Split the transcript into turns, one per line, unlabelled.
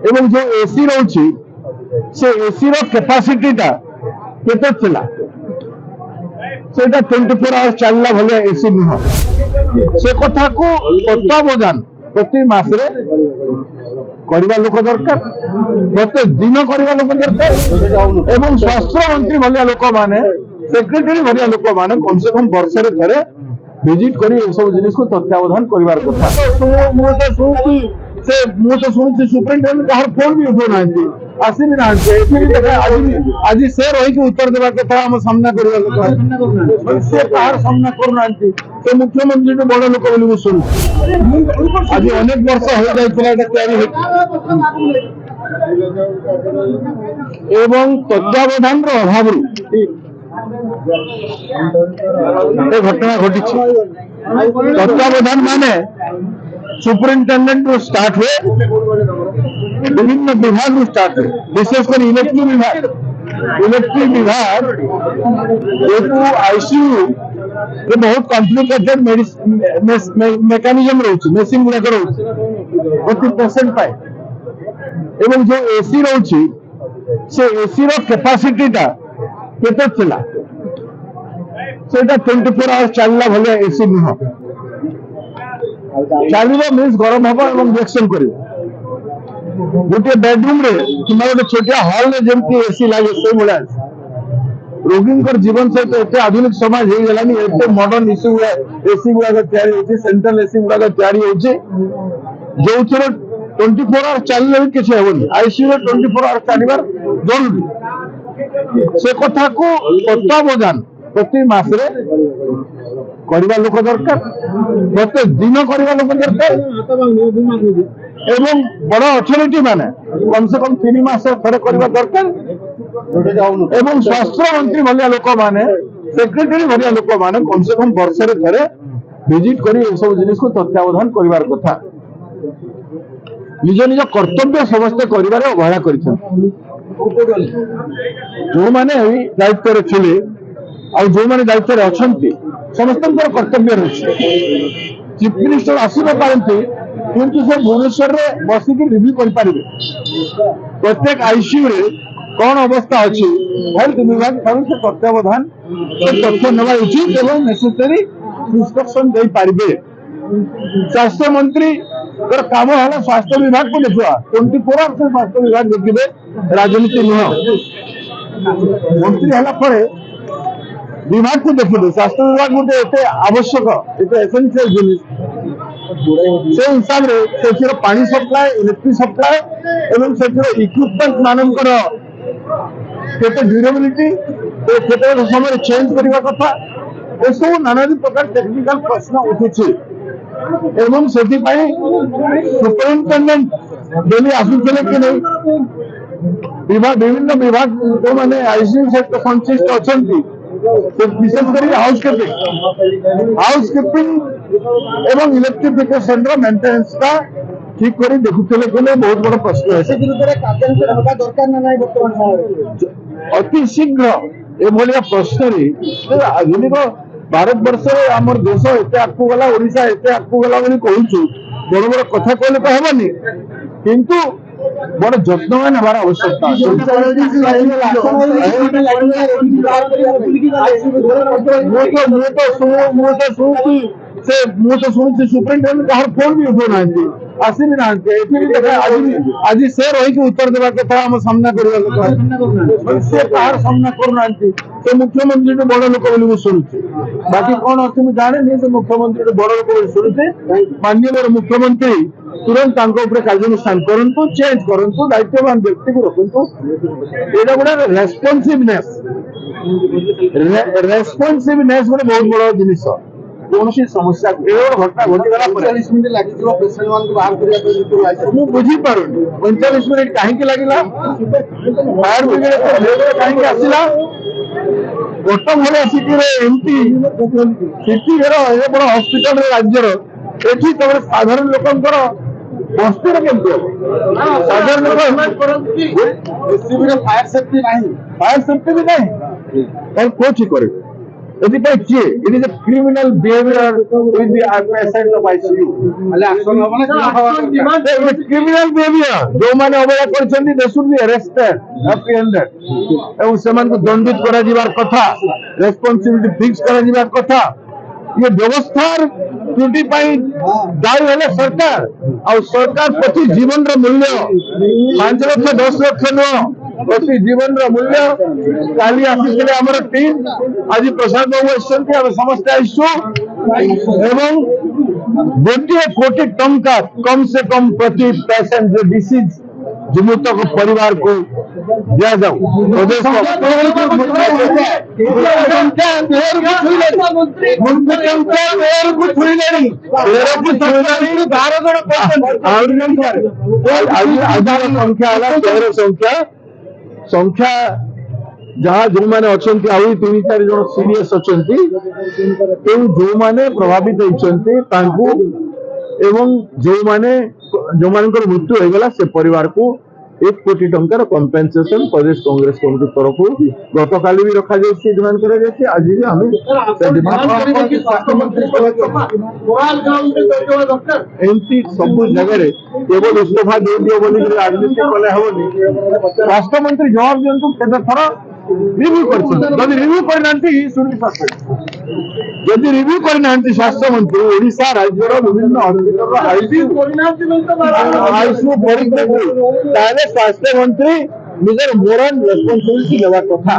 एवं जो एसी रही से एसी कैपासिटीटा केते थिला सेटा 24 आवर्स चलला भले एसी नुह से कथा को तत्वावधान प्रति मासरे करवा लोक दरकार प्रत्येक दिन करवा लोक दरकार एवं स्वास्थ्य मंत्री भलिया लोक माने सेक्रेटरी भलिया लोक माने कम से कम वर्षे थे विजिट करी सब जिनिस को तत्वावधान करिवार कथा मु तो शुणुची सुपरिटेडेंट कहार फोन भी उठो ना आसी भी ना आज से रही उत्तर देवा कथा आम सामना करवा लोक से कहार सामना करूना से मुख्यमंत्री बड़ लोक बोली शुणु आज अनेक वर्ष हो जाए एवं तत्वावधान अभाव घटना घटी तत्वावधान माने सुपरिटेंडेंट रू स्टार्ट हुए विभिन्न विभाग रू स्टार्ट हुए विशेषकर इलेक्ट्रिक विभाग जेतु आईसीयू ये बहुत कॉम्प्लिकेटेड मेकानिजम रही मेसीन गुड़ाक प्रति पेसेंट पाए एवं जो एसी रही से एसी कैपासिटीटा केते थिला सेटा 24 आवर्स चलला भले एसी नुह चलो मीन्स गरम हम और रिएक्शन कर गोटे बेडरूम रे कि गोटे छोटिया हॉल में जमी एसी लगे से भाया रोगी जीवन सहित एत आधुनिक समाज हो गलानी एत मॉडर्न इश्यू एसी गुड़ाक या सेंट्रल एसी गुड़ाक या जो 24 आवर्स चलने भी किसी हेनी आईसीयू 24 आवर्स चलवार जरूरी से कथा को तत्वावधान प्रति मासरे करवा लोक दरकार प्रत्येक दिन करवा लोक दरकार एवं बड़ अथॉरिटी माने कम से कम 3 मास थे करवा दरकार एवं स्वास्थ्य मंत्री भलिया लोक माने सेक्रेटरी भलिया लोक माने कम से कम वर्षे थे विजिट करी सब जिनिस को तत्वावधान करिवार कथा निज निज कर्तव्य समस्ते करिवार अवहेला करिछन जो माने दायित्व थे और जो माने दायित्व अच्छी समस्त कर्तव्य रही चीफ मिनिस्टर आसि न पारती किंतु से भुवनेश्वर में बसिक रिव्यू करें प्रत्येक आईसीयू रे कौन अवस्था अच्छी हेल्थ विभाग ठार से तत्वावधान तथ्य ना उचित एवं नेसेसरी इंस्ट्रक्शन दे पारे स्वास्थ्य मंत्री काम है स्वास्थ्य विभाग को देखा 24 आवर्स स्वास्थ्य विभाग देखिए राजनीति नुह मंत्री है विभाग को देखिए स्वास्थ्य विभाग गोटे एत आवश्यक एत एसेंशियल जिनिस से हिसाब से पानी सप्लाय इलेक्ट्रिक सप्लाय एवं से इक्विपमेंट मानकर केते ड्यूरेबिलिटी केते समय चेंज करने कथा ए सब नाना प्रकार टेक्निकल प्रश्न उठुची एवं से सुपरिटेडेंट डेली आसुले कि नहीं विभिन्न विभाग जो मैंने आईसीयू सहित संश्लिष्ट अच्छा विशेषकर हाउस कीपिंग एवं इलेक्ट्रिफिकेशन मेंटेनेंस का ठीक कर देखुले बहुत बड़ प्रश्न है अति शीघ्र एभलिया प्रश्न आधुनिक भारत वर्ष आम देश एत आगू गला ओडिशा एत आगू गला कहूँ बड़ बड़ कथा कहले तो हेनी किंतु बड़ जत्न नेबार आवश्यकता शुणुची सुपरिटेडेंट कहार फोन भी उठो ना आसी भी ना आज से रही उत्तर देवा कथा आम सामना करवा से कहार सामना करूना से मुख्यमंत्री बड़ लोक बोली शुणुची बाकी कौन अच्छे मुझे जाने से मुख्यमंत्री बड़ लोक बोली शुणुचे माननीय मुख्यमंत्री तुरंत कार्यानुष्ठान करूँ चेंज करूँ दायित्ववान व्यक्ति को रखु ये गोटे रेस्पन्सिवनेस गोटे बहुत बड़ जिनिस कौन समस्या घटना घटीगला बुझीपार 45 मिनिट कहीं लगे फायर ब्रिगेड कहीं आसला गोट भाया सिटी सिटी बड़ हस्पिटाल राज्यर एठी तब साधारण लोकंकर बस्ती साधारण लोक फायर सेफ्टी भी नहीं कौन करे एथिपाई किए it is a criminal behaviour with the patient of ICU criminal behaviour जो माने अवहेला करछन्ती दे शुड बी अरेस्टेड एप्रिहेंडेड एवं सेमान को दंडित करा जिबार कथा रेस्पोंसिबिलिटी फिक्स करा जिबार कथा ये व्यवस्थार त्रुटि पाई दायी हेले सरकार और सरकार प्रति जीवन रो मूल्य 5 लाख 10 लाख नो प्रति जीवन रो मूल्य काली आसीले हमर टीम आज प्रसाद बाबू आछन्ती हम समस्त आइसु एवं 2 कोटी टंका कम से कम प्रति पेशेंट जो डिसीज जीवित परिवार को दिया जाऊ प्रदेश संख्या संख्या जहाँ जो मैंने अच्छा 3-4 जन सीरियस अच्छा जो मैंने प्रभावित होती एवं जो माने जो मानकर मृत्यु हो गला से परिवार को 1 कोटी टंकार कंपेनसेशन प्रदेश कांग्रेस कमिटी तरफ गत काली भी रखा जाए डिमांड करा जाए आज भी हमें एमती सब जगह केवल इस्तीफा दे दियो बोली राजनीति कले हेनी राष्ट्र मंत्री जवाब दिंतु केते थर रिव्यू करछन रिव्यू करना जदि रिव्यू करना स्वास्थ्य मंत्री ओडिशा राज्यर विभिन्न हॉस्पिटल आईसीयू परीक्षा स्वास्थ्य मंत्री निजर मोरल रेस्पॉन्सिबिलिटी लेवा कथा।